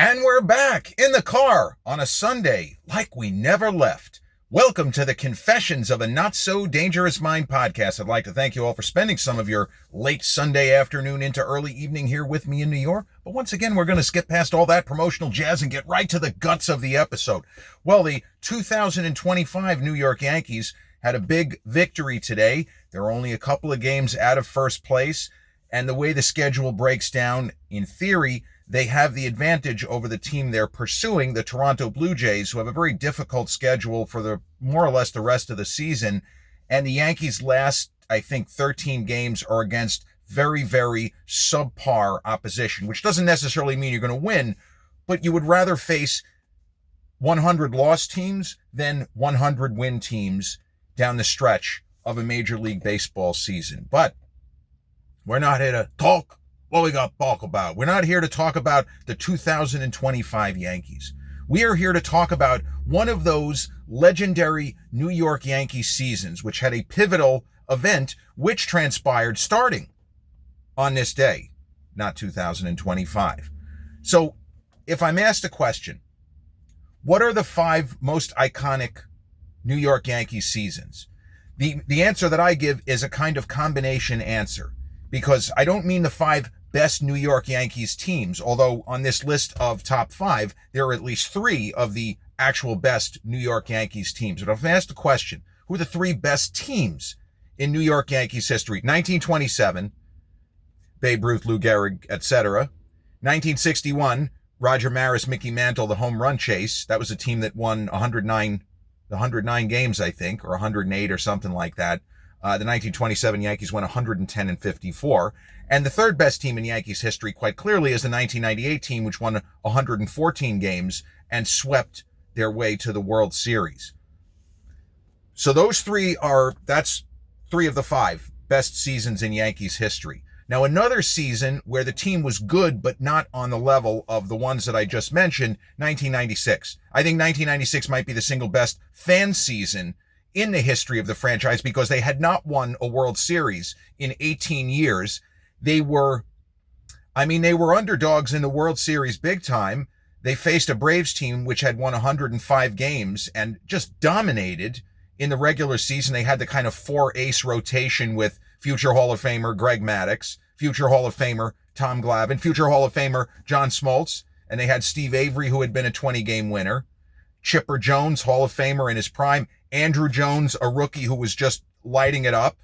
And we're back in the car on a Sunday like we never left. Welcome to the Confessions of a Not So Dangerous Mind podcast. I'd like to thank you all for spending some of your late Sunday afternoon into early evening here with me in New York. But once again, we're going to skip past all that promotional jazz and get right to the guts of the episode. Well, the 2025 New York Yankees had a big victory today. They're only a couple of games out of first place. And the way the schedule breaks down, in theory, they have the advantage over the team they're pursuing, the Toronto Blue Jays, who have a very difficult schedule for the more or less the rest of the season. And the Yankees' last, I think, 13 games are against very, very subpar opposition, which doesn't necessarily mean you're going to win, but you would rather face 100 loss teams than 100 win teams down the stretch of a Major League Baseball season. But we're not here to talk what we got to talk about. We're not here to talk about the 2025 Yankees. We are here to talk about one of those legendary New York Yankees seasons, which had a pivotal event which transpired starting on this day, not 2025. So if I'm asked a question, what are the 5 most iconic New York Yankees seasons? The answer that I give is a kind of combination answer, because I don't mean the 5 best New York Yankees teams, although on this list of top 5, there are at least 3 of the actual best New York Yankees teams. But if I'm asked the question, who are the 3 best teams in New York Yankees history? 1927, Babe Ruth, Lou Gehrig, etc. 1961, Roger Maris, Mickey Mantle, the home run chase. That was a team that won 109 games, I think, or 108 or something like that. The 1927 Yankees went 110-54. And the 3rd best team in Yankees history, quite clearly, is the 1998 team, which won 114 games and swept their way to the World Series. So that's 3 of the 5 best seasons in Yankees history. Now, another season where the team was good, but not on the level of the ones that I just mentioned, 1996. I think 1996 might be the single best fan season in the history of the franchise, because they had not won a World Series in 18 years. They were underdogs in the World Series big time. They faced a Braves team which had won 105 games and just dominated in the regular season. They had the kind of 4-ace rotation with future Hall of Famer Greg Maddux, future Hall of Famer Tom Glavine, future Hall of Famer John Smoltz, and they had Steve Avery, who had been a 20-game winner, Chipper Jones, Hall of Famer in his prime, Andrew Jones, a rookie who was just lighting it up.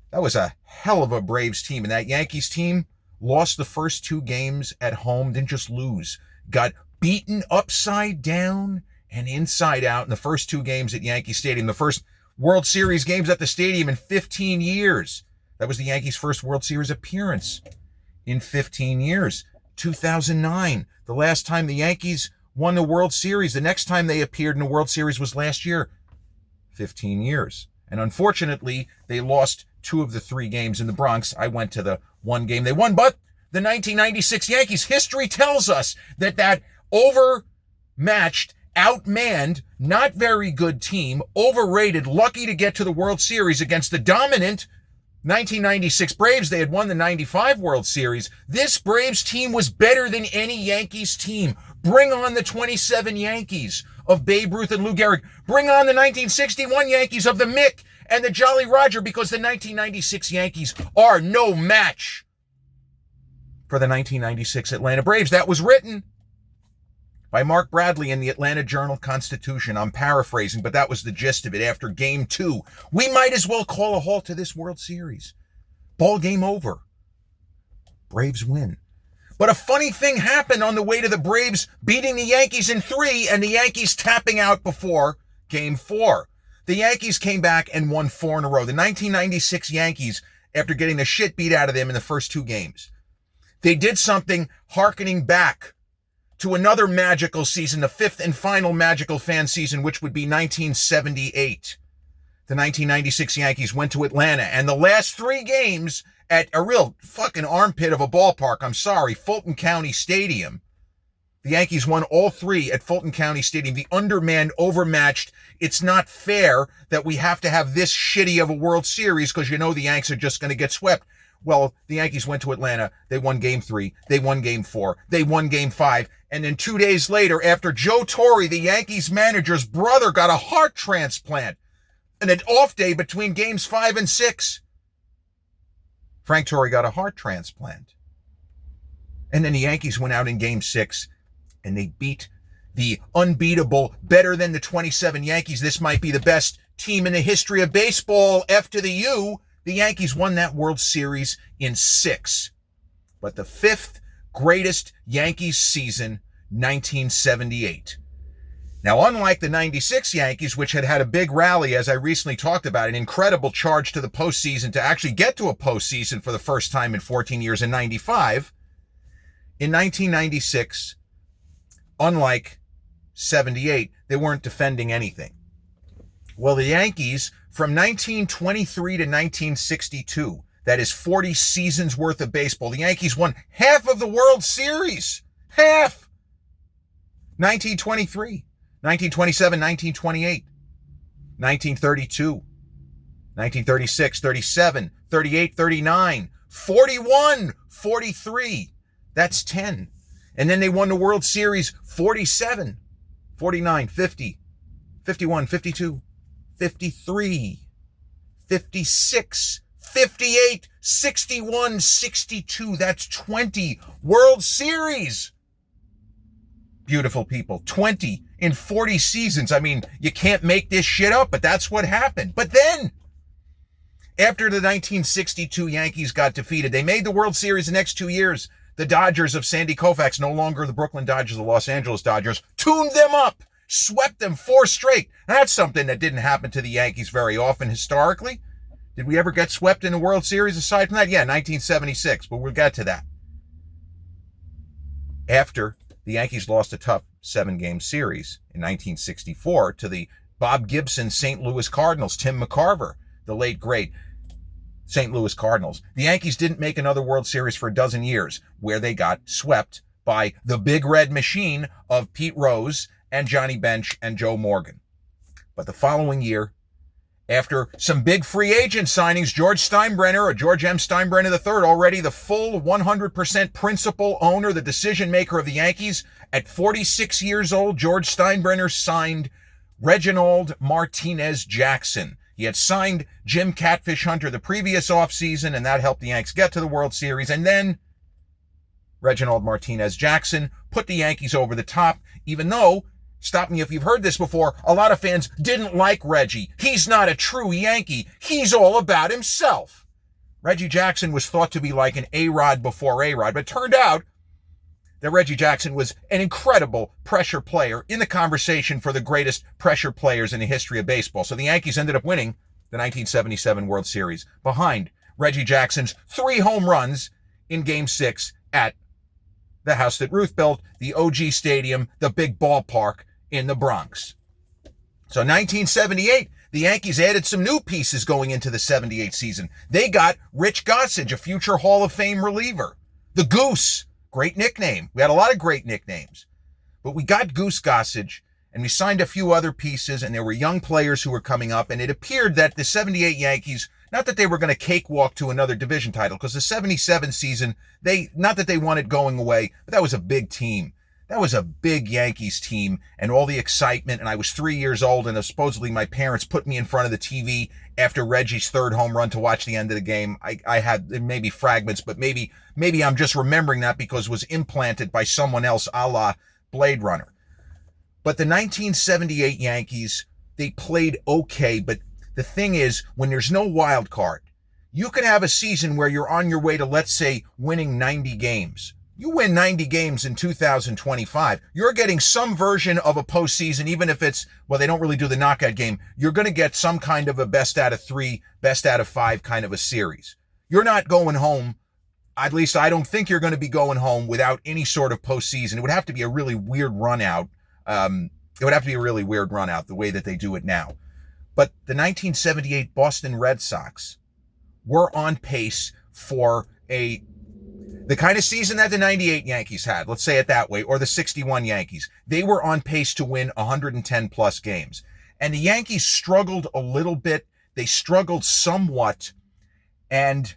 That was a hell of a Braves team. And that Yankees team lost the first 2 games at home, didn't just lose, got beaten upside down and inside out in the first 2 games at Yankee Stadium, the first World Series games at the stadium in 15 years. That was the Yankees' first World Series appearance in 15 years. 2009, the last time the Yankees won the World Series. The next time they appeared in the World Series was last year. 15 years. And unfortunately, they lost 2 of the 3 games in the Bronx. I went to the 1 game they won, but the 1996 Yankees, history tells us that overmatched, outmanned, not very good team, overrated, lucky to get to the World Series against the dominant 1996 Braves. They had won the 95 World Series. This Braves team was better than any Yankees team. Bring on the 27 Yankees of Babe Ruth and Lou Gehrig. Bring on the 1961 Yankees of the Mick and the Jolly Roger, because the 1996 Yankees are no match for the 1996 Atlanta Braves. That was written by Mark Bradley in the Atlanta Journal-Constitution. I'm paraphrasing, but that was the gist of it. After Game 2, we might as well call a halt to this World Series. Ball game over. Braves win. But a funny thing happened on the way to the Braves beating the Yankees in 3 and the Yankees tapping out before Game 4. The Yankees came back and won 4 in a row. The 1996 Yankees, after getting the shit beat out of them in the first 2 games, they did something hearkening back to another magical season, the 5th and final magical fan season, which would be 1978. The 1996 Yankees went to Atlanta, and the last 3 games at a real fucking armpit of a ballpark, I'm sorry, Fulton County Stadium. The Yankees won all 3 at Fulton County Stadium. The undermanned, overmatched. It's not fair that we have to have this shitty of a World Series because the Yanks are just going to get swept. Well, the Yankees went to Atlanta. They won game 3. They won game 4. They won game 5. And then 2 days later, after Joe Torre, the Yankees manager's brother, got a heart transplant, and an off day between games 5 and 6, Frank Torre got a heart transplant. And then the Yankees went out in game 6 and they beat the unbeatable, better than the 27 Yankees. This might be the best team in the history of baseball. F to the U. The Yankees won that World Series in 6. But the 5th greatest Yankees season, 1978. Now, unlike the 96 Yankees, which had had a big rally, as I recently talked about, an incredible charge to the postseason to actually get to a postseason for the first time in 14 years in 95, in 1996, unlike 78, they weren't defending anything. Well, the Yankees, from 1923 to 1962, that is 40 seasons worth of baseball, the Yankees won half of the World Series. Half! 1923. 1927, 1928, 1932, 1936, 37, 38, 39, 41, 43. That's 10. And then they won the World Series 47, 49, 50, 51, 52, 53, 56, 58, 61, 62. That's 20 World Series. Beautiful people. 20 in 40 seasons. I mean, you can't make this shit up, but that's what happened. But then, after the 1962 Yankees got defeated, they made the World Series the next 2 years. The Dodgers of Sandy Koufax, no longer the Brooklyn Dodgers, the Los Angeles Dodgers, tuned them up, swept them 4 straight. And that's something that didn't happen to the Yankees very often historically. Did we ever get swept in the World Series aside from that? Yeah, 1976, but we'll get to that. After the Yankees lost a tough 7-game series in 1964 to the Bob Gibson St. Louis Cardinals, Tim McCarver, the late great St. Louis Cardinals. The Yankees didn't make another World Series for a dozen years, where they got swept by the Big Red Machine of Pete Rose and Johnny Bench and Joe Morgan. But the following year, after some big free agent signings, George Steinbrenner, or George M. Steinbrenner III, already the full 100% principal owner, the decision maker of the Yankees, at 46 years old, George Steinbrenner signed Reginald Martinez Jackson. He had signed Jim Catfish Hunter the previous offseason, and that helped the Yanks get to the World Series. And then Reginald Martinez Jackson put the Yankees over the top, even though, stop me if you've heard this before, a lot of fans didn't like Reggie. He's not a true Yankee. He's all about himself. Reggie Jackson was thought to be like an A-Rod before A-Rod, but it turned out that Reggie Jackson was an incredible pressure player in the conversation for the greatest pressure players in the history of baseball. So the Yankees ended up winning the 1977 World Series behind Reggie Jackson's 3 home runs in Game 6 at the house that Ruth built, the OG Stadium, the big ballpark in the Bronx. So 1978, the Yankees added some new pieces going into the 78 season. They got Rich Gossage, a future Hall of Fame reliever. The Goose, great nickname. We had a lot of great nicknames. But we got Goose Gossage, and we signed a few other pieces, and there were young players who were coming up, and it appeared that the 78 Yankees, not that they were going to cakewalk to another division title, because the 77 season, not that they wanted going away, but that was a big team. That was a big Yankees team, and all the excitement, and I was 3 years old, and supposedly my parents put me in front of the TV after Reggie's 3rd home run to watch the end of the game. I had maybe fragments, but maybe I'm just remembering that because it was implanted by someone else, a la Blade Runner. But the 1978 Yankees, they played okay, but the thing is, when there's no wild card, you can have a season where you're on your way to, let's say, winning 90 games. You win 90 games in 2025, you're getting some version of a postseason, even if it's, well, they don't really do the knockout game. You're going to get some kind of a best out of 3, best out of 5 kind of a series. You're not going home, at least I don't think you're going to be going home without any sort of postseason. It would have to be a really weird run out. The way that they do it now. But the 1978 Boston Red Sox were on pace for the kind of season that the 98 Yankees had, let's say it that way, or the 61 Yankees. They were on pace to win 110 plus games. And the Yankees struggled a little bit. They struggled somewhat. And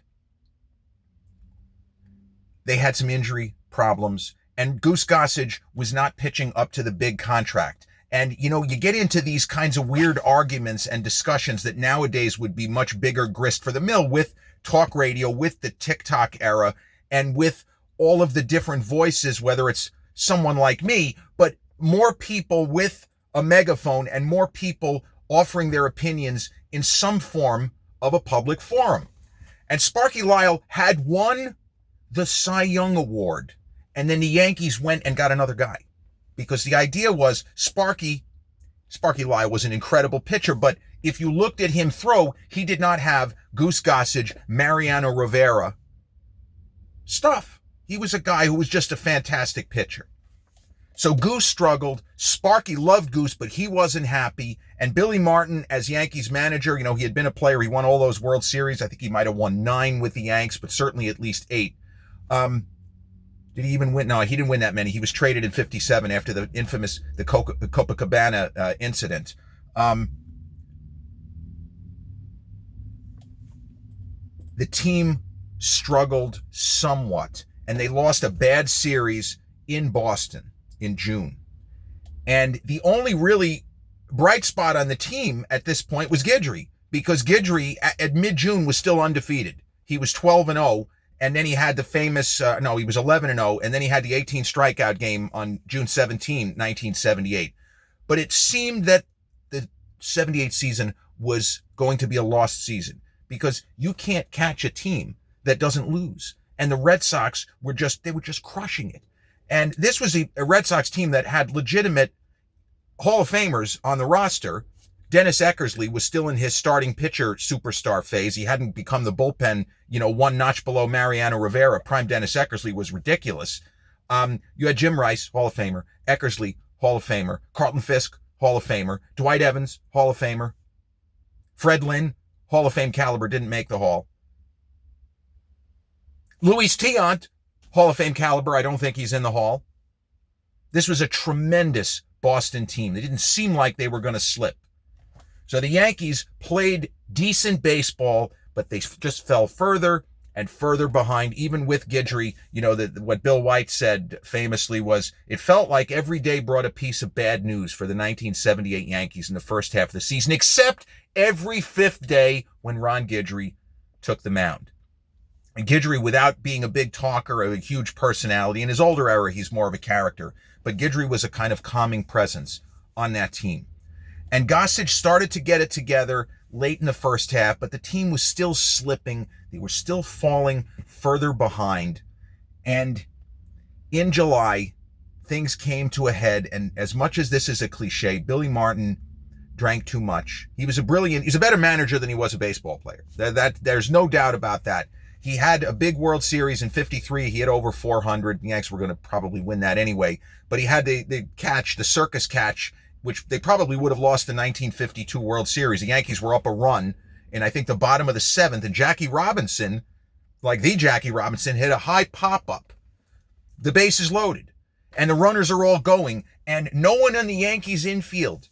they had some injury problems, and Goose Gossage was not pitching up to the big contract. And, you get into these kinds of weird arguments and discussions that nowadays would be much bigger grist for the mill with talk radio, with the TikTok era, and with all of the different voices, whether it's someone like me, but more people with a megaphone and more people offering their opinions in some form of a public forum. And Sparky Lyle had won the Cy Young Award, and then the Yankees went and got another guy. Because the idea was Sparky Lyle was an incredible pitcher, but if you looked at him throw, he did not have Goose Gossage, Mariano Rivera stuff. He was a guy who was just a fantastic pitcher. So Goose struggled. Sparky loved Goose, but he wasn't happy. And Billy Martin, as Yankees manager, he had been a player. He won all those World Series. I think he might have won 9 with the Yanks, but certainly at least 8. Did he even win? No, he didn't win that many. He was traded in 57 after the infamous Copacabana incident. The team struggled somewhat, and they lost a bad series in Boston in June. And the only really bright spot on the team at this point was Guidry, because Guidry at mid-June was still undefeated. He was 12-0. And then he had the famous, he was 11-0, and then he had the 18 strikeout game on June 17, 1978. But it seemed that the 78 season was going to be a lost season because you can't catch a team that doesn't lose. And the Red Sox were just crushing it. And this was a Red Sox team that had legitimate Hall of Famers on the roster. Dennis Eckersley was still in his starting pitcher superstar phase. He hadn't become the bullpen, one notch below Mariano Rivera. Prime Dennis Eckersley was ridiculous. You had Jim Rice, Hall of Famer. Eckersley, Hall of Famer. Carlton Fisk, Hall of Famer. Dwight Evans, Hall of Famer. Fred Lynn, Hall of Fame caliber, didn't make the Hall. Luis Tiant, Hall of Fame caliber, I don't think he's in the Hall. This was a tremendous Boston team. They didn't seem like they were going to slip. So the Yankees played decent baseball, but they just fell further and further behind, even with Guidry. What Bill White said famously was, it felt like every day brought a piece of bad news for the 1978 Yankees in the first half of the season, except every 5th day when Ron Guidry took the mound. And Guidry, without being a big talker, a huge personality, in his older era, he's more of a character, but Guidry was a kind of calming presence on that team. And Gossage started to get it together late in the first half, but the team was still slipping. They were still falling further behind. And in July, things came to a head. And as much as this is a cliche, Billy Martin drank too much. He's a better manager than he was a baseball player. There's no doubt about that. He had a big World Series in 53. He had over 400. The Yanks were going to probably win that anyway. But he had the circus catch, which they probably would have lost the 1952 World Series. The Yankees were up a run in, I think, the bottom of the 7th, and Jackie Robinson, hit a high pop-up. The base is loaded, and the runners are all going, and no one in the Yankees infield.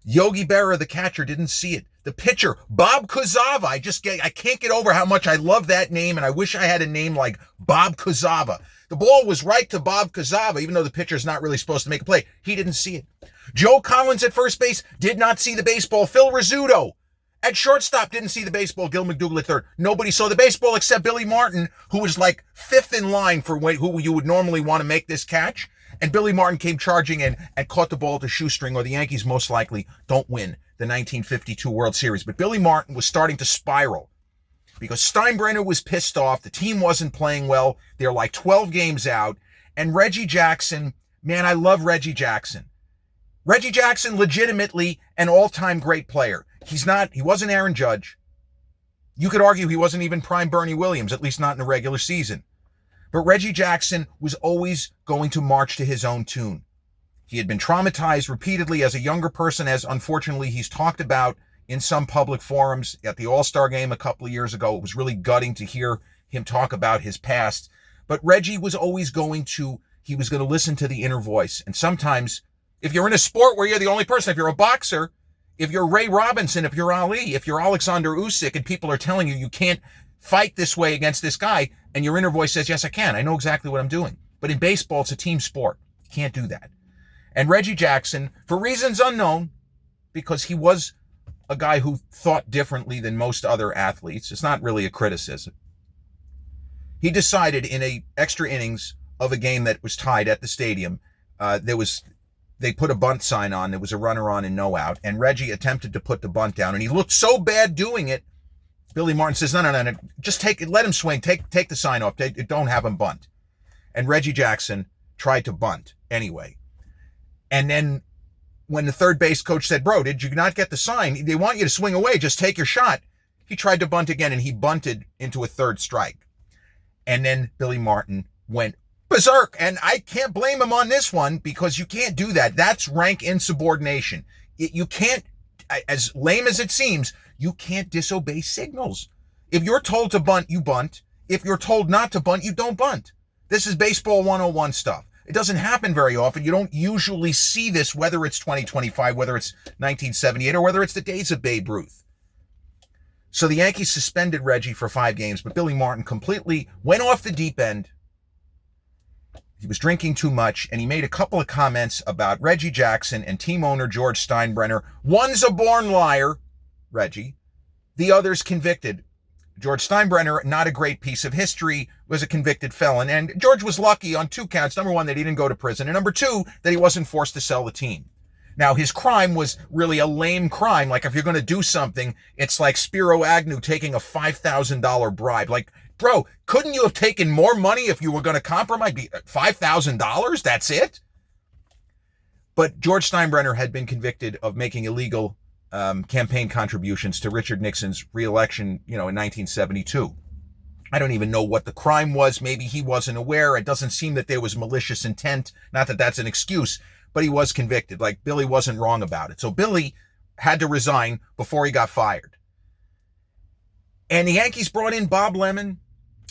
Yogi Berra, the catcher, didn't see it. The pitcher, Bob Kuzava, I can't get over how much I love that name, and I wish I had a name like Bob Kuzava. The ball was right to Bob Kuzava, even though the pitcher's not really supposed to make a play. He didn't see it. Joe Collins at first base did not see the baseball. Phil Rizzuto at shortstop didn't see the baseball. Gil McDougall at third. Nobody saw the baseball except Billy Martin, who was like 5th in line for who you would normally want to make this catch. And Billy Martin came charging in and caught the ball to shoestring, or the Yankees most likely don't win the 1952 World Series. But Billy Martin was starting to spiral because Steinbrenner was pissed off. The team wasn't playing well. They're like 12 games out. And Reggie Jackson, man, I love Reggie Jackson. Reggie Jackson, legitimately an all-time great player. He wasn't Aaron Judge. You could argue he wasn't even prime Bernie Williams, at least not in the regular season. But Reggie Jackson was always going to march to his own tune. He had been traumatized repeatedly as a younger person, as unfortunately he's talked about in some public forums at the All-Star game a couple of years ago. It was really gutting to hear him talk about his past. But Reggie was always going to listen to the inner voice. And sometimes, if you're in a sport where you're the only person, if you're a boxer, if you're Ray Robinson, if you're Ali, if you're Alexander Usyk, and people are telling you you can't fight this way against this guy, and your inner voice says, yes, I can. I know exactly what I'm doing. But in baseball, it's a team sport. You can't do that. And Reggie Jackson, for reasons unknown, because he was a guy who thought differently than most other athletes, it's not really a criticism. He decided in a extra innings of a game that was tied at the stadium, they put a bunt sign on. There was a runner on and no out, and Reggie attempted to put the bunt down, and he looked so bad doing it. Billy Martin says, no, just take it, let him swing, take the sign off, don't have him bunt. And Reggie Jackson tried to bunt anyway. And then when the third base coach said, bro, did you not get the sign? They want you to swing away, just take your shot. He tried to bunt again, and he bunted into a third strike. And then Billy Martin went berserk, and I can't blame him on this one, because you can't do that. That's rank insubordination. You can't, as lame as it seems, you can't disobey signals. If you're told to bunt, you bunt. If you're told not to bunt, you don't bunt. This is baseball 101 stuff. It doesn't happen very often. You don't usually see this, whether it's 2025, whether it's 1978, or whether it's the days of Babe Ruth. So the Yankees suspended Reggie for 5 games, but Billy Martin completely went off the deep end. He was drinking too much, and he made a couple of comments about Reggie Jackson and team owner George Steinbrenner. One's a born liar, Reggie. The other's convicted. George Steinbrenner, not a great piece of history, was a convicted felon. And George was lucky on 2 counts. Number 1, that he didn't go to prison. And number 2, that he wasn't forced to sell the team. Now, his crime was really a lame crime. Like, if you're going to do something, it's like Spiro Agnew taking a $5,000 bribe. Like, bro, couldn't you have taken more money if you were going to compromise? $5,000? That's it? But George Steinbrenner had been convicted of making illegal campaign contributions to Richard Nixon's reelection, in 1972. I don't even know what the crime was. Maybe he wasn't aware. It doesn't seem that there was malicious intent. Not that that's an excuse, but he was convicted. Like, Billy wasn't wrong about it. So Billy had to resign before he got fired. And the Yankees brought in Bob Lemon,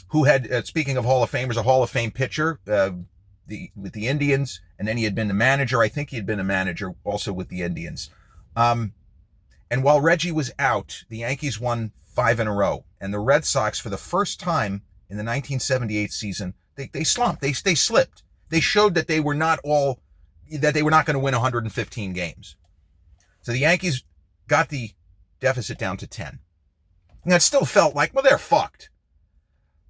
who had, speaking of Hall of Famers, a Hall of Fame pitcher with the Indians, and then he had been the manager. I think he had been a manager also with the Indians. And while Reggie was out, the Yankees won 5 in a row. And the Red Sox, for the first time in the 1978 season, they slumped. They slipped. They showed that they were not going to win 115 games. So the Yankees got the deficit down to 10. And it still felt like, well, they're fucked.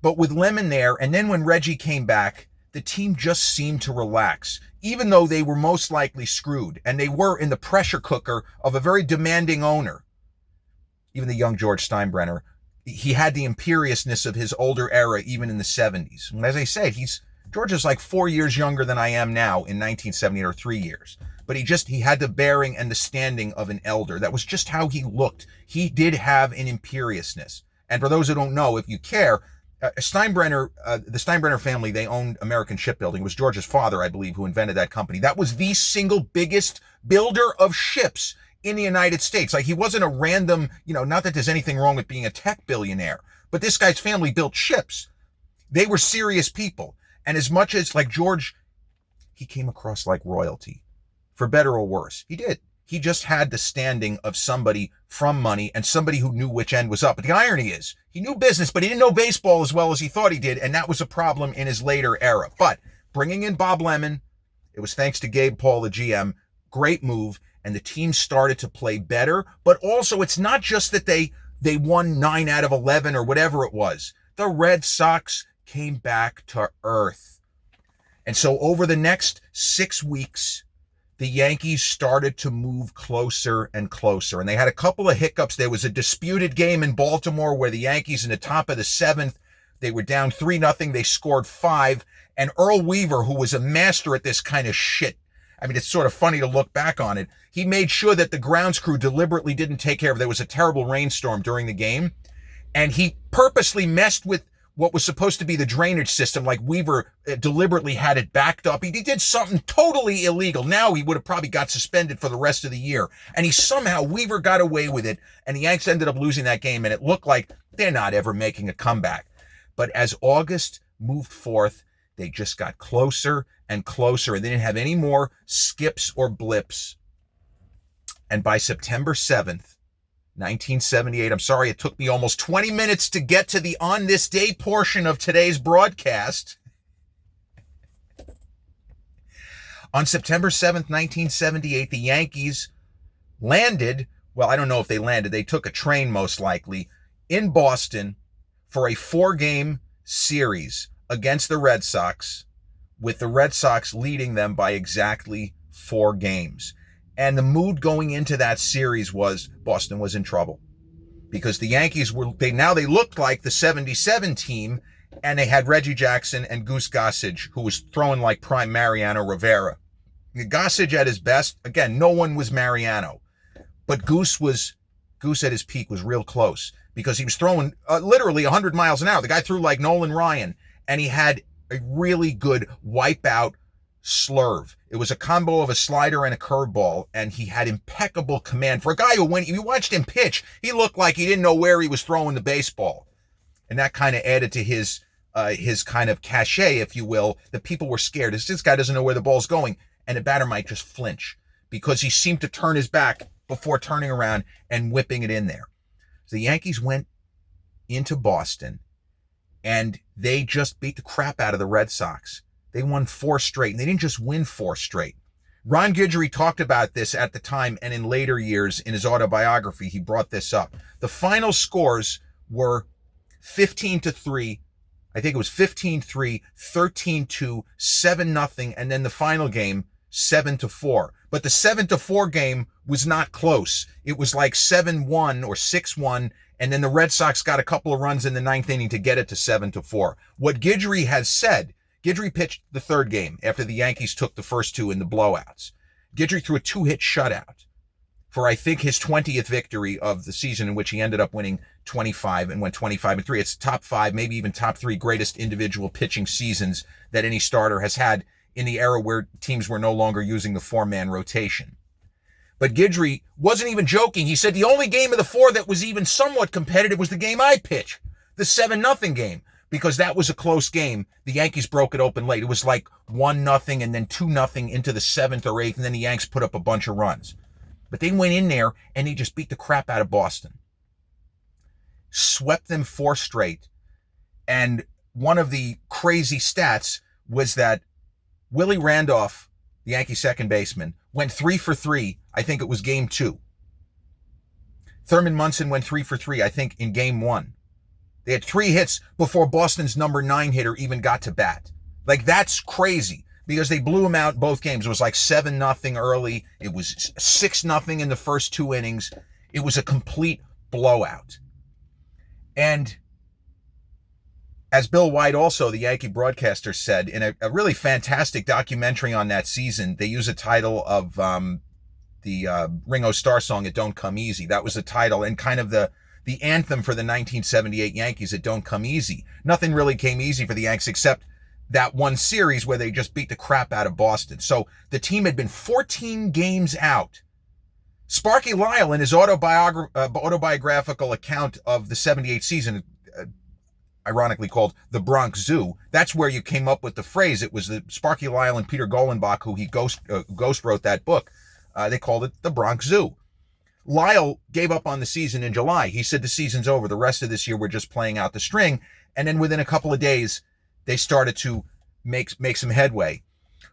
But with Lemon there, and then when Reggie came back, the team just seemed to relax, even though they were most likely screwed, and they were in the pressure cooker of a very demanding owner. Even the young George Steinbrenner, he had the imperiousness of his older era, even in the 70s. And as I said, George is like 4 years younger than I am now in 1970, or 3 years. But he had the bearing and the standing of an elder. That was just how he looked. He did have an imperiousness. And for those who don't know, if you care, the Steinbrenner family, they owned American Shipbuilding. It was George's father, I believe, who invented that company. That was the single biggest builder of ships in the United States. Like, he wasn't a random, not that there's anything wrong with being a tech billionaire, but this guy's family built ships. They were serious people. And as much as, like, George, he came across like royalty, for better or worse. He did. He just had the standing of somebody from money and somebody who knew which end was up. But the irony is, he knew business, but he didn't know baseball as well as he thought he did, and that was a problem in his later era. But bringing in Bob Lemon, it was thanks to Gabe Paul, the GM, great move, and the team started to play better. But also, it's not just that they won 9 out of 11 or whatever it was. The Red Sox came back to earth. And so over the next 6 weeks, the Yankees started to move closer and closer. And they had a couple of hiccups. There was a disputed game in Baltimore where the Yankees, in the top of the 7th, they were down 3-0. They scored 5. And Earl Weaver, who was a master at this kind of shit, I mean, it's sort of funny to look back on it. He made sure that the grounds crew deliberately didn't take care of it. There was a terrible rainstorm during the game. And he purposely messed with what was supposed to be the drainage system. Like, Weaver deliberately had it backed up. He did something totally illegal. Now he would have probably got suspended for the rest of the year. And Weaver got away with it. And the Yanks ended up losing that game. And it looked like they're not ever making a comeback. But as August moved forth, they just got closer and closer. And they didn't have any more skips or blips. And by September 7th, 1978. I'm sorry it took me almost 20 minutes to get to the on this day portion of today's broadcast. On September 7th, 1978, the Yankees landed, well, I don't know if they landed, they took a train most likely, in Boston for a 4-game series against the Red Sox, with the Red Sox leading them by exactly 4 games. And the mood going into that series was Boston was in trouble because the Yankees they looked like the 77 team, and they had Reggie Jackson and Goose Gossage, who was throwing like prime Mariano Rivera. Gossage at his best, again, no one was Mariano, but Goose at his peak was real close because he was throwing literally 100 miles an hour. The guy threw like Nolan Ryan, and he had a really good wipeout slurve. It was a combo of a slider and a curveball, and he had impeccable command. For a guy who, when you watched him pitch, he looked like he didn't know where he was throwing the baseball. And that kind of added to his kind of cachet, if you will. The people were scared. This guy doesn't know where the ball's going. And the batter might just flinch because he seemed to turn his back before turning around and whipping it in there. So the Yankees went into Boston, and they just beat the crap out of the Red Sox. They won 4 straight, and they didn't just win 4 straight. Ron Guidry talked about this at the time, and in later years in his autobiography, he brought this up. The final scores were 15-3. I think it was 15-3, 13-2, 7-0, and then the final game, 7-4. But the 7-4 game was not close. It was like 7-1 or 6-1, and then the Red Sox got a couple of runs in the 9th inning to get it to 7-4. What Guidry has said, Guidry pitched the 3rd game after the Yankees took the first 2 in the blowouts. Guidry threw a 2-hit shutout for, I think, his 20th victory of the season, in which he ended up winning 25 and went 25-3. It's top 5, maybe even top 3 greatest individual pitching seasons that any starter has had in the era where teams were no longer using the 4-man rotation. But Guidry wasn't even joking. He said the only game of the 4 that was even somewhat competitive was the game I pitched, the 7-0 game, because that was a close game. The Yankees broke it open late. It was like 1-0 and then 2-0 into the 7th or 8th, and then the Yanks put up a bunch of runs. But they went in there and they just beat the crap out of Boston. Swept them 4 straight. And one of the crazy stats was that Willie Randolph, the Yankee second baseman, went 3 for 3. I think it was game 2. Thurman Munson went 3 for 3, I think, in game 1. They had 3 hits before Boston's number 9 hitter even got to bat. Like, that's crazy because they blew him out both games. It was like 7-0 early. It was 6-0 in the first 2 innings. It was a complete blowout. And as Bill White, also the Yankee broadcaster, said in a really fantastic documentary on that season, they use a title of the Ringo Starr song, It Don't Come Easy. That was the title and kind of the anthem for the 1978 Yankees, It Don't Come Easy. Nothing really came easy for the Yanks except that one series where they just beat the crap out of Boston. So the team had been 14 games out. Sparky Lyle, in his autobiographical account of the 78 season, ironically called The Bronx Zoo, that's where you came up with the phrase. It was the Sparky Lyle and Peter Golenbach, who he ghost wrote that book. They called it The Bronx Zoo. Lyle gave up on the season in July. He said the season's over. The rest of this year, we're just playing out the string. And then within a couple of days, they started to make some headway.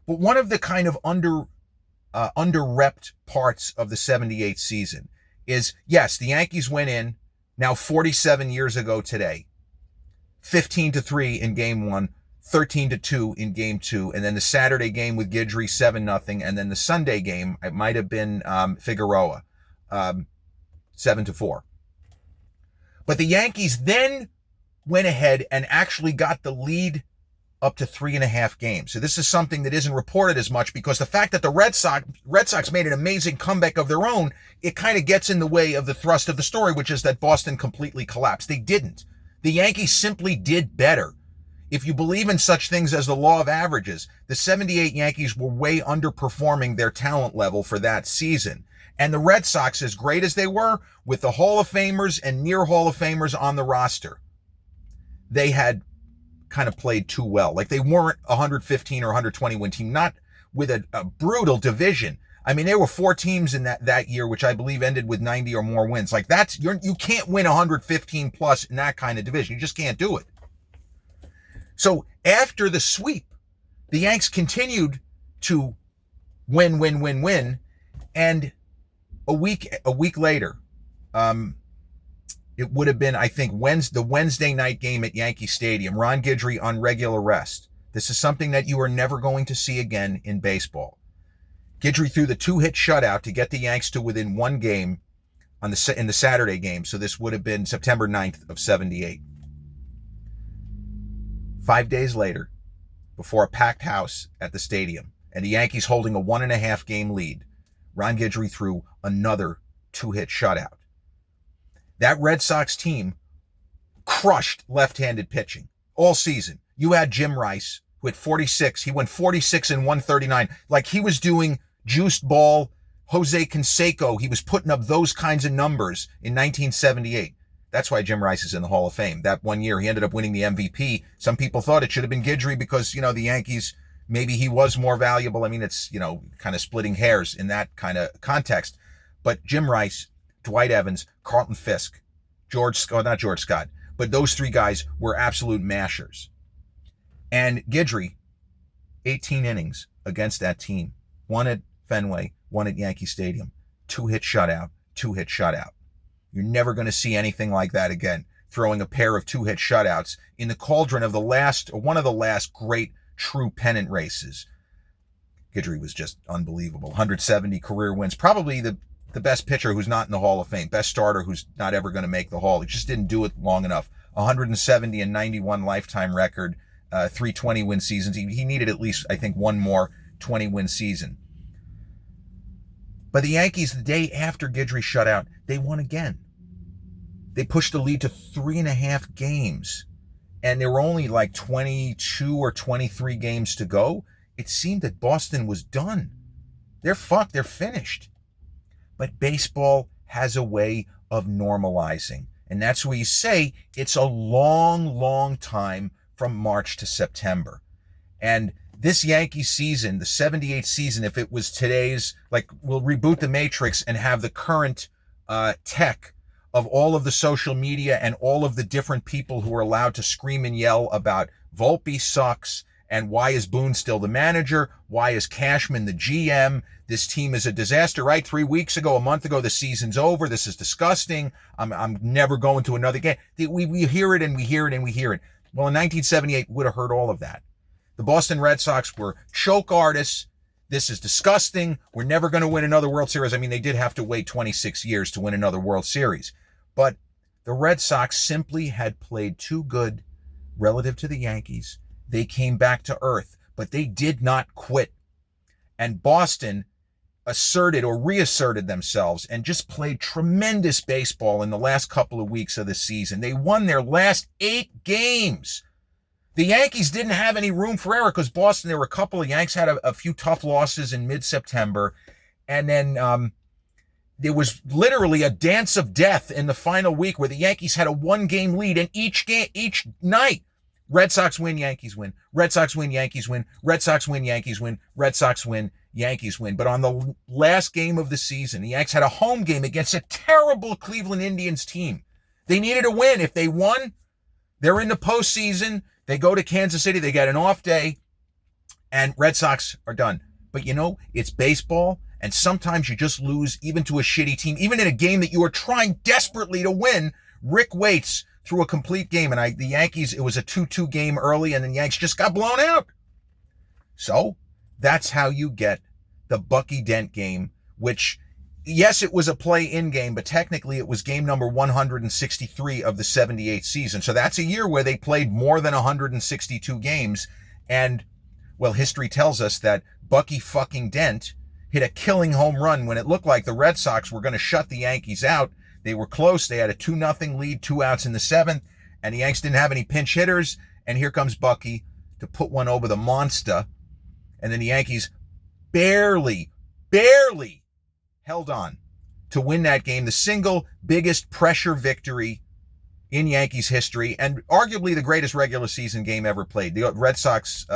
But one of the kind of under-repped parts of the 78 season is, yes, the Yankees went in, now 47 years ago today, 15-3 in game 1, 13-2 in game 2, and then the Saturday game with Guidry, 7-0, and then the Sunday game, it might have been Figueroa, 7-4. But the Yankees then went ahead and actually got the lead up to 3.5 games. So this is something that isn't reported as much because the fact that the Red Sox made an amazing comeback of their own, it kind of gets in the way of the thrust of the story, which is that Boston completely collapsed. They didn't. The Yankees simply did better. If you believe in such things as the law of averages, the 78 Yankees were way underperforming their talent level for that season. And the Red Sox, as great as they were, with the Hall of Famers and near Hall of Famers on the roster, they had kind of played too well. Like they weren't a 115 or 120 win team, not with a brutal division. I mean, there were 4 teams in that year, which I believe ended with 90 or more wins. Like you can't win 115 plus in that kind of division. You just can't do it. So after the sweep, the Yanks continued to win. And a week later, it would have been, I think, the Wednesday night game at Yankee Stadium. Ron Guidry on regular rest. This is something that you are never going to see again in baseball. Guidry threw the 2-hit shutout to get the Yanks to within 1 game in the Saturday game. So this would have been September 9th of 78. 5 days later, before a packed house at the stadium, and the Yankees holding a 1.5 game lead, Ron Guidry threw another 2-hit shutout. That Red Sox team crushed left-handed pitching all season. You had Jim Rice, who had 46. He went 46 and 139. Like he was doing juiced ball, Jose Canseco. He was putting up those kinds of numbers in 1978. That's why Jim Rice is in the Hall of Fame. That one year, he ended up winning the MVP. Some people thought it should have been Guidry because, the Yankees, maybe he was more valuable. I mean, it's, kind of splitting hairs in that kind of context. But Jim Rice, Dwight Evans, Carlton Fisk, not George Scott, but those 3 guys were absolute mashers. And Guidry, 18 innings against that team. 1 at Fenway, 1 at Yankee Stadium. 2-hit shutout. You're never going to see anything like that again. Throwing a pair of 2-hit shutouts in the cauldron of one of the last great true pennant races. Guidry was just unbelievable. 170 career wins. Probably the best pitcher who's not in the Hall of Fame. Best starter who's not ever going to make the Hall. He just didn't do it long enough. 170 and 91 lifetime record. 3 20-win seasons. He needed at least, I think, 1 more 20-win season. But the Yankees, the day after Guidry shut out, they won again. They pushed the lead to 3.5 games. And there were only like 22 or 23 games to go. It seemed that Boston was done. They're fucked. They're finished. But baseball has a way of normalizing. And that's where you say it's a long, long time from March to September. And this Yankee season, the 78 season, if it was today's, we'll reboot the Matrix and have the current tech of all of the social media and all of the different people who are allowed to scream and yell about Volpe sucks and why is Boone still the manager? Why is Cashman the GM? This team is a disaster, right? 3 weeks ago, a month ago, the season's over. This is disgusting. I'm never going to another game. We hear it and we hear it and we hear it. Well, in 1978, we would have heard all of that. The Boston Red Sox were choke artists. This is disgusting. We're never going to win another World Series. I mean, they did have to wait 26 years to win another World Series. But the Red Sox simply had played too good relative to the Yankees. They came back to earth, but they did not quit. And Boston asserted or reasserted themselves and just played tremendous baseball in the last couple of weeks of the season. They won their last 8 games. The Yankees didn't have any room for error because Boston, there were a couple of Yanks had a few tough losses in mid-September. And then there was literally a dance of death in the final week where the Yankees had a 1-game lead. And each night, Red Sox win, Yankees win. Red Sox win, Yankees win. Red Sox win, Yankees win. Red Sox win, Yankees win. But on the last game of the season, the Yanks had a home game against a terrible Cleveland Indians team. They needed a win. If they won, they're in the postseason. They go to Kansas City. They get an off day. And Red Sox are done. But it's baseball. And sometimes you just lose even to a shitty team. Even in a game that you are trying desperately to win, Rick Waits threw a complete game. And the Yankees, it was a 2-2 game early. And the Yanks just got blown out. So that's how you get the Bucky Dent game, which, yes, it was a play-in game, but technically it was game number 163 of the 78 season. So that's a year where they played more than 162 games. And, well, history tells us that Bucky fucking Dent hit a killing home run when it looked like the Red Sox were going to shut the Yankees out. They were close. They had a 2-0 lead, 2 outs in the 7th, and the Yanks didn't have any pinch hitters. And here comes Bucky to put one over the monster. And then the Yankees barely held on to win that game, the single biggest pressure victory in Yankees history, and arguably the greatest regular season game ever played. The Red Sox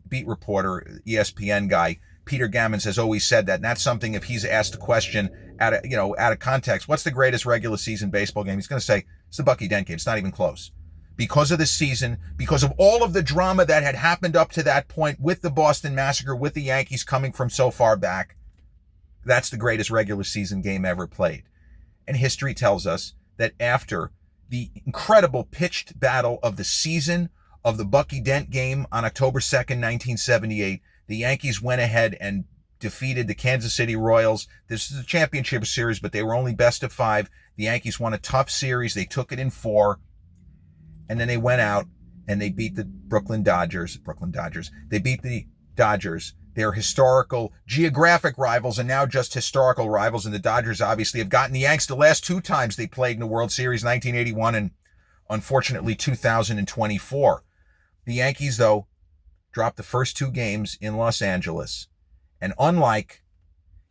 beat reporter, ESPN guy, Peter Gammons has always said that, and that's something, if he's asked a question out of context, what's the greatest regular season baseball game? He's going to say it's the Bucky Dent game. It's not even close. Because of the season, because of all of the drama that had happened up to that point with the Boston Massacre, with the Yankees coming from so far back, that's the greatest regular season game ever played. And history tells us that after the incredible pitched battle of the season of the Bucky Dent game on October 2nd, 1978, the Yankees went ahead and defeated the Kansas City Royals. This is a championship series, but they were only best of 5. The Yankees won a tough series. They took it in 4. And then they went out and they beat the Brooklyn Dodgers. They beat the Dodgers. They're historical, geographic rivals, and now just historical rivals. And the Dodgers obviously have gotten the Yanks the last 2 times they played in the World Series, 1981 and unfortunately 2024. The Yankees, though, dropped the first 2 games in Los Angeles. And unlike,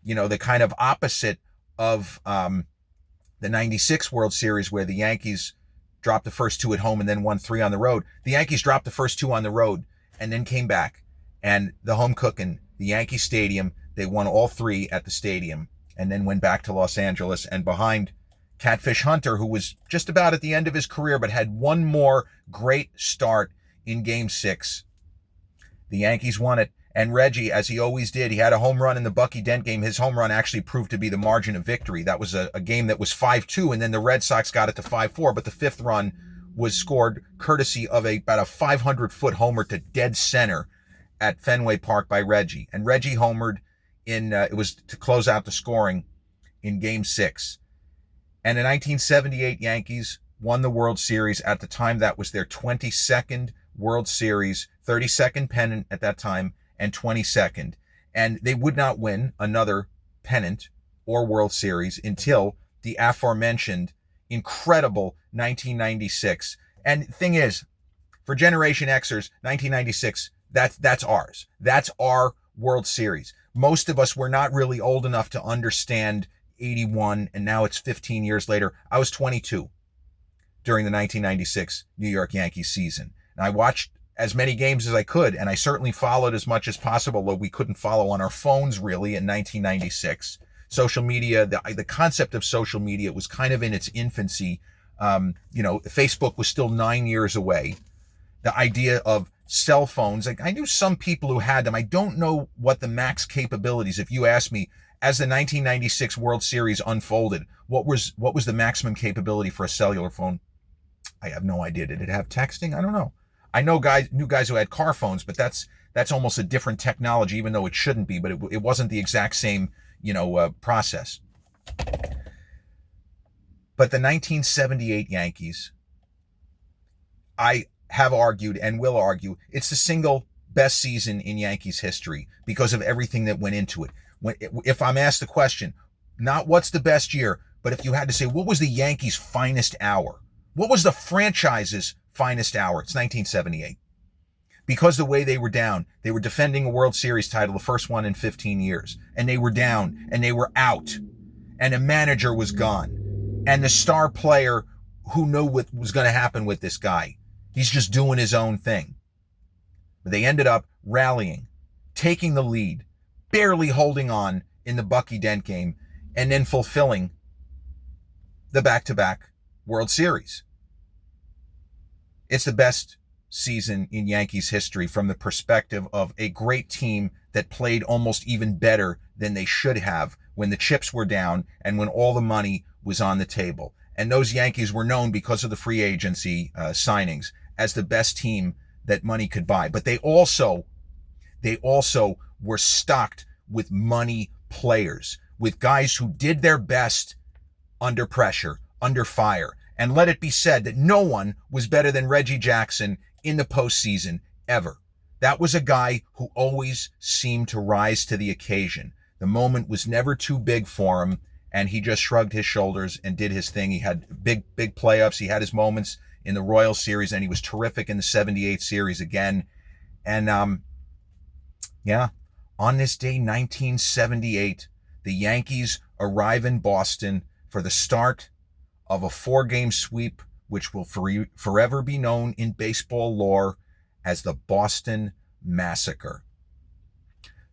the kind of opposite of the 96 World Series where the Yankees dropped the first 2 at home and then won 3 on the road, the Yankees dropped the first 2 on the road and then came back. And the home cooking, the Yankee Stadium, they won all 3 at the stadium and then went back to Los Angeles. And behind Catfish Hunter, who was just about at the end of his career but had one more great start in Game 6, the Yankees won it. And Reggie, as he always did, he had a home run in the Bucky Dent game. His home run actually proved to be the margin of victory. That was a game that was 5-2, and then the Red Sox got it to 5-4. But the 5th run was scored courtesy of about a 500-foot homer to dead center at Fenway Park by Reggie. And Reggie homered it was to close out the scoring in Game 6. And the 1978 Yankees won the World Series. At the time, that was their 22nd World Series, 32nd pennant at that time, and 22nd. And they would not win another pennant or World Series until the aforementioned incredible 1996. And the thing is, for Generation Xers, 1996, that's ours. That's our World Series. Most of us were not really old enough to understand 81, and now it's 15 years later. I was 22 during the 1996 New York Yankees season. And I watched as many games as I could, and I certainly followed as much as possible, though we couldn't follow on our phones really in 1996. Social media, the concept of social media was kind of in its infancy. Facebook was still 9 years away. The idea of cell phones, I knew some people who had them. I don't know what the max capabilities, if you ask me, as the 1996 World Series unfolded, what was the maximum capability for a cellular phone? I have no idea. Did it have texting? I don't know. I knew guys who had car phones, but that's almost a different technology, even though it shouldn't be, but it wasn't the exact same, process. But the 1978 Yankees, I have argued and will argue, it's the single best season in Yankees history because of everything that went into it. If I'm asked the question, not what's the best year, but if you had to say, what was the Yankees' finest hour? What was the franchise's finest hour? It's 1978. Because the way they were down, they were defending a World Series title, the first one in 15 years, and they were down and they were out, and a manager was gone, and the star player who knew what was going to happen with this guy, he's just doing his own thing. But they ended up rallying, taking the lead, barely holding on in the Bucky Dent game, and then fulfilling the back-to-back World Series. It's the best season in Yankees history from the perspective of a great team that played almost even better than they should have when the chips were down and when all the money was on the table. And those Yankees were known because of the free agency signings as the best team that money could buy. But they also were stocked with money players, with guys who did their best under pressure, under fire. And let it be said that no one was better than Reggie Jackson in the postseason ever. That was a guy who always seemed to rise to the occasion. The moment was never too big for him, and he just shrugged his shoulders and did his thing. He had big playoffs. He had his moments in the Royal Series, and he was terrific in the 78 series again. And, on this day, 1978, the Yankees arrive in Boston for the start of a 4-game sweep, which will forever be known in baseball lore as the Boston Massacre.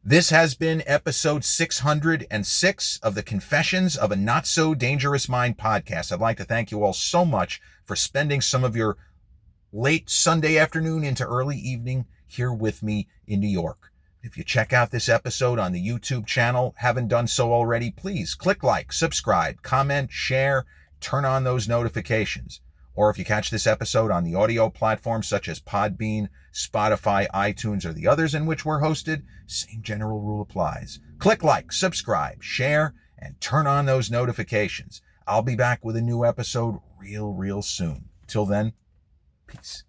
This has been episode 606 of the Confessions of a Not So Dangerous Mind podcast. I'd like to thank you all so much for spending some of your late Sunday afternoon into early evening here with me in New York. If you check out this episode on the YouTube channel, haven't done so already, please click like, subscribe, comment, share, turn on those notifications. Or if you catch this episode on the audio platforms such as Podbean, Spotify, iTunes, or the others in which we're hosted, same general rule applies. Click like, subscribe, share, and turn on those notifications. I'll be back with a new episode real soon. Till then, peace.